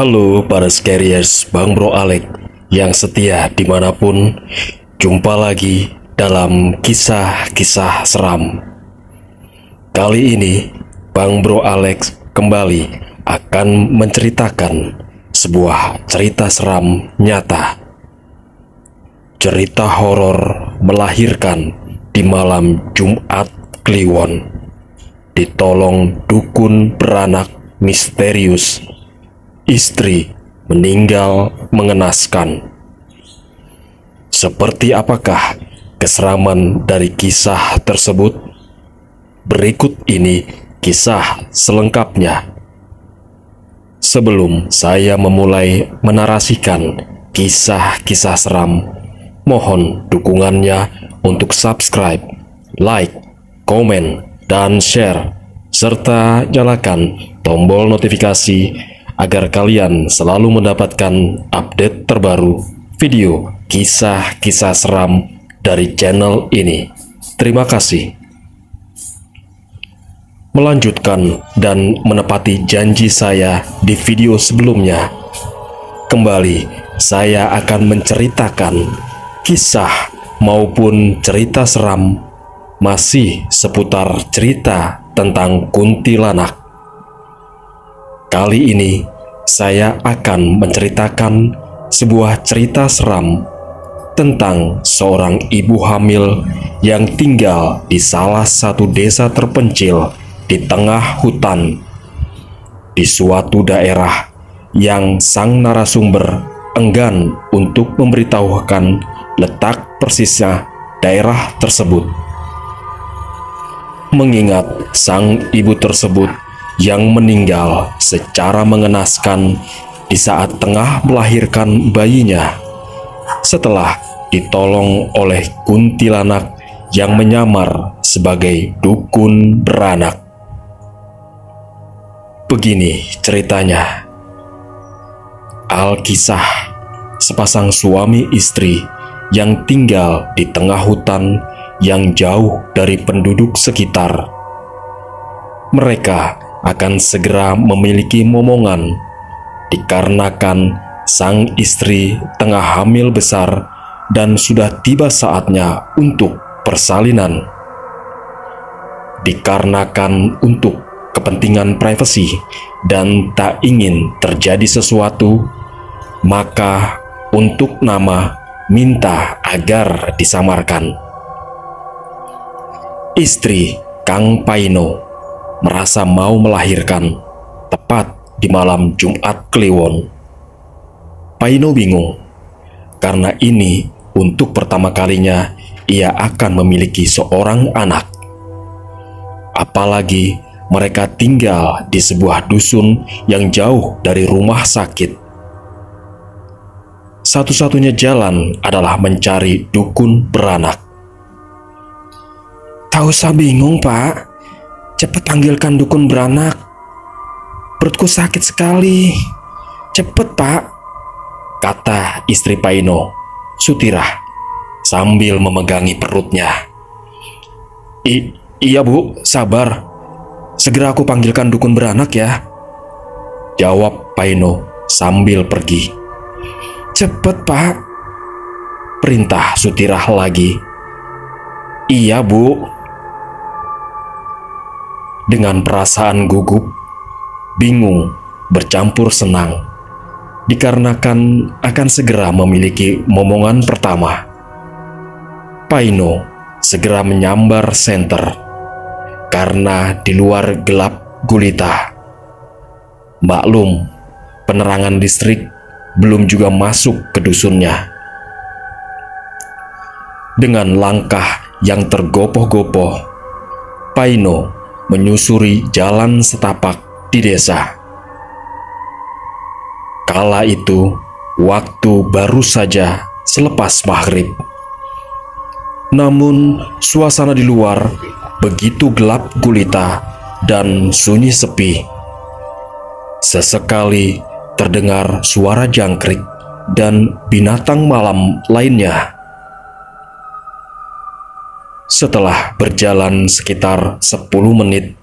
Halo para Scariers, Bang Bro Alek yang setia dimanapun. Jumpa lagi dalam kisah-kisah seram. Kali ini Bang Bro Alex kembali akan menceritakan sebuah cerita seram nyata. Cerita horor melahirkan di malam Jumat Kliwon. Ditolong dukun beranak misterius. Istri meninggal mengenaskan. Seperti apakah keseraman dari kisah tersebut? Berikut ini kisah selengkapnya. Sebelum saya memulai menarasikan kisah-kisah seram, mohon dukungannya untuk subscribe, like, komen, dan share, serta nyalakan tombol notifikasi agar kalian selalu mendapatkan update terbaru video kisah-kisah seram dari channel ini. Terima kasih. Melanjutkan dan menepati janji saya di video sebelumnya, kembali saya akan menceritakan kisah maupun cerita seram masih seputar cerita tentang kuntilanak. Kali ini saya akan menceritakan sebuah cerita seram tentang seorang ibu hamil yang tinggal di salah satu desa terpencil di tengah hutan, di suatu daerah yang sang narasumber enggan untuk memberitahukan letak persisnya daerah tersebut. Mengingat sang ibu tersebut yang meninggal secara mengenaskan di saat tengah melahirkan bayinya setelah ditolong oleh kuntilanak yang menyamar sebagai dukun beranak. Begini ceritanya. Alkisah sepasang suami istri yang tinggal di tengah hutan yang jauh dari penduduk sekitar. Mereka akan segera memiliki momongan dikarenakan sang istri tengah hamil besar dan sudah tiba saatnya untuk persalinan. Dikarenakan untuk kepentingan privasi dan tak ingin terjadi sesuatu, maka untuk nama minta agar disamarkan. Istri Kang Paino merasa mau melahirkan tepat di malam Jumat Kliwon. Paino bingung karena ini untuk pertama kalinya ia akan memiliki seorang anak. Apalagi mereka tinggal di sebuah dusun yang jauh dari rumah sakit. Satu-satunya jalan adalah mencari dukun beranak. Tak usah bingung, Pak. Cepat panggilkan dukun beranak. Perutku sakit sekali. Cepat, Pak, kata istri Paino, Sutirah, sambil memegangi perutnya. Iya Bu, sabar. Segera aku panggilkan dukun beranak ya, jawab Paino sambil pergi. Cepat, Pak, perintah Sutirah lagi. Iya Bu. Dengan perasaan gugup, bingung, bercampur senang, dikarenakan akan segera memiliki momongan pertama. Paino segera menyambar senter, karena di luar gelap gulita. Maklum, penerangan listrik belum juga masuk ke dusunnya. Dengan langkah yang tergopoh-gopoh, Paino menyusuri jalan setapak di desa. Kala itu, waktu baru saja selepas maghrib. Namun, suasana di luar begitu gelap gulita dan sunyi sepi. Sesekali terdengar suara jangkrik dan binatang malam lainnya. Setelah berjalan sekitar 10 menit,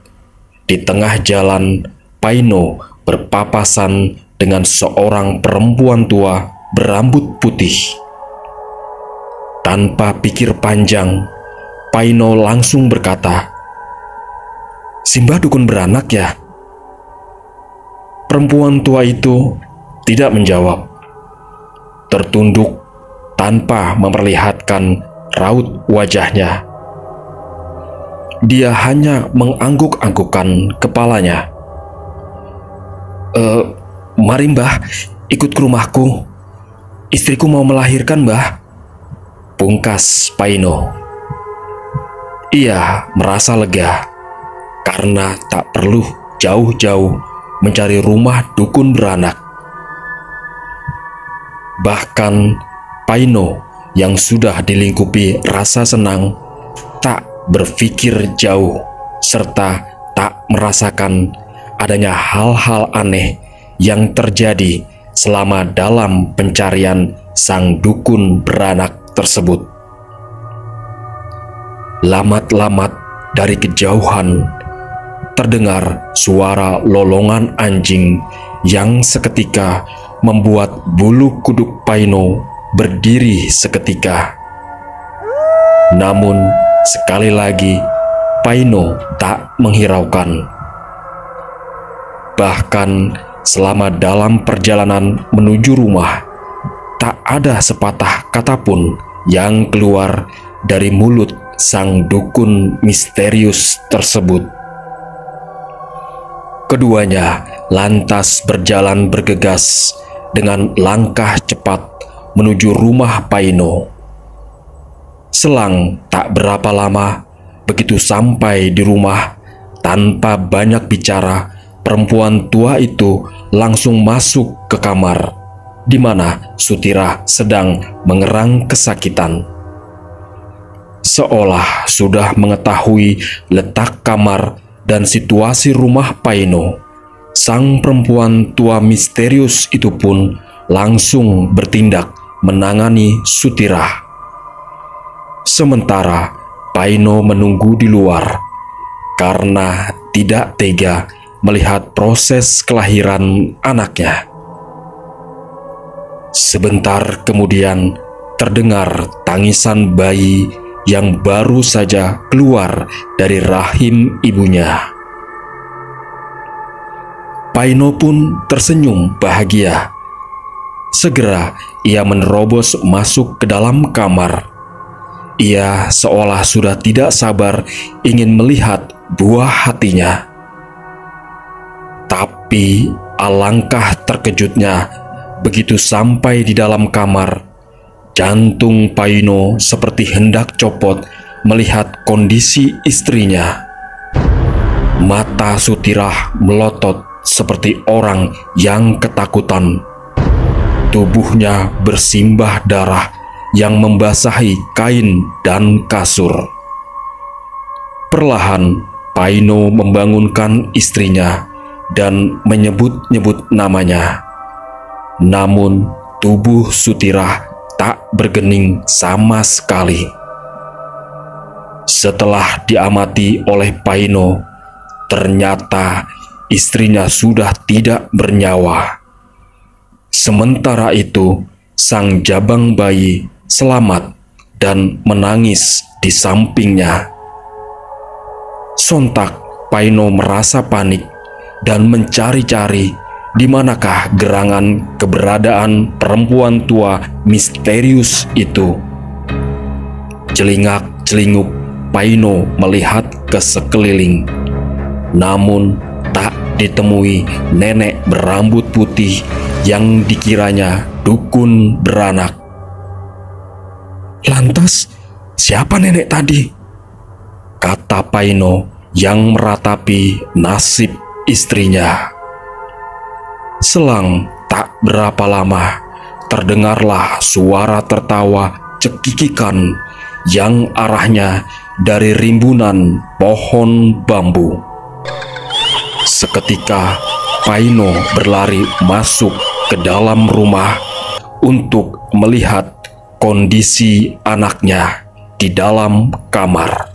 di tengah jalan Paino berpapasan dengan seorang perempuan tua berambut putih. Tanpa pikir panjang, Paino langsung berkata, "Simba dukun beranak ya?" Perempuan tua itu tidak menjawab, tertunduk tanpa memperlihatkan raut wajahnya. Dia hanya mengangguk-anggukkan kepalanya. Mari Mbah, ikut ke rumahku. Istriku mau melahirkan, Mbah," pungkas Paino. Ia merasa lega karena tak perlu jauh-jauh mencari rumah dukun beranak. Bahkan Paino yang sudah dilingkupi rasa senang tak berpikir jauh serta tak merasakan adanya hal-hal aneh yang terjadi selama dalam pencarian sang dukun beranak tersebut. Lamat-lamat dari kejauhan terdengar suara lolongan anjing yang seketika membuat bulu kuduk Paino berdiri seketika. Namun sekali lagi Paino tak menghiraukan. Bahkan selama dalam perjalanan menuju rumah, tak ada sepatah kata pun yang keluar dari mulut sang dukun misterius tersebut. Keduanya lantas berjalan bergegas dengan langkah cepat menuju rumah Paino. Selang tak berapa lama, begitu sampai di rumah, tanpa banyak bicara, perempuan tua itu langsung masuk ke kamar, di mana Sutira sedang mengerang kesakitan. Seolah sudah mengetahui letak kamar dan situasi rumah Paino, sang perempuan tua misterius itu pun langsung bertindak menangani Sutira. Sementara Paino menunggu di luar karena tidak tega melihat proses kelahiran anaknya. Sebentar kemudian terdengar tangisan bayi yang baru saja keluar dari rahim ibunya. Paino pun tersenyum bahagia. Segera ia menerobos masuk ke dalam kamar. Ia seolah sudah tidak sabar ingin melihat buah hatinya. Tapi alangkah terkejutnya begitu sampai di dalam kamar. Jantung Paino seperti hendak copot melihat kondisi istrinya. Mata Sutira melotot seperti orang yang ketakutan. Tubuhnya bersimbah darah yang membasahi kain dan kasur. Perlahan Paino membangunkan istrinya dan menyebut-nyebut namanya. Namun tubuh Sutira tak bergening sama sekali. Setelah diamati oleh Paino, ternyata istrinya sudah tidak bernyawa. Sementara itu, sang jabang bayi selamat dan menangis di sampingnya. Sontak Paino merasa panik dan mencari-cari di manakah gerangan keberadaan perempuan tua misterius itu. Celingak-celinguk Paino melihat ke sekeliling, namun tak ditemui nenek berambut putih yang dikiranya dukun beranak. "Lantas siapa nenek tadi?" kata Paino yang meratapi nasib istrinya. Selang tak berapa lama, terdengarlah suara tertawa cekikikan yang arahnya dari rimbunan pohon bambu. Seketika Paino berlari masuk ke dalam rumah untuk melihat kondisi anaknya di dalam kamar.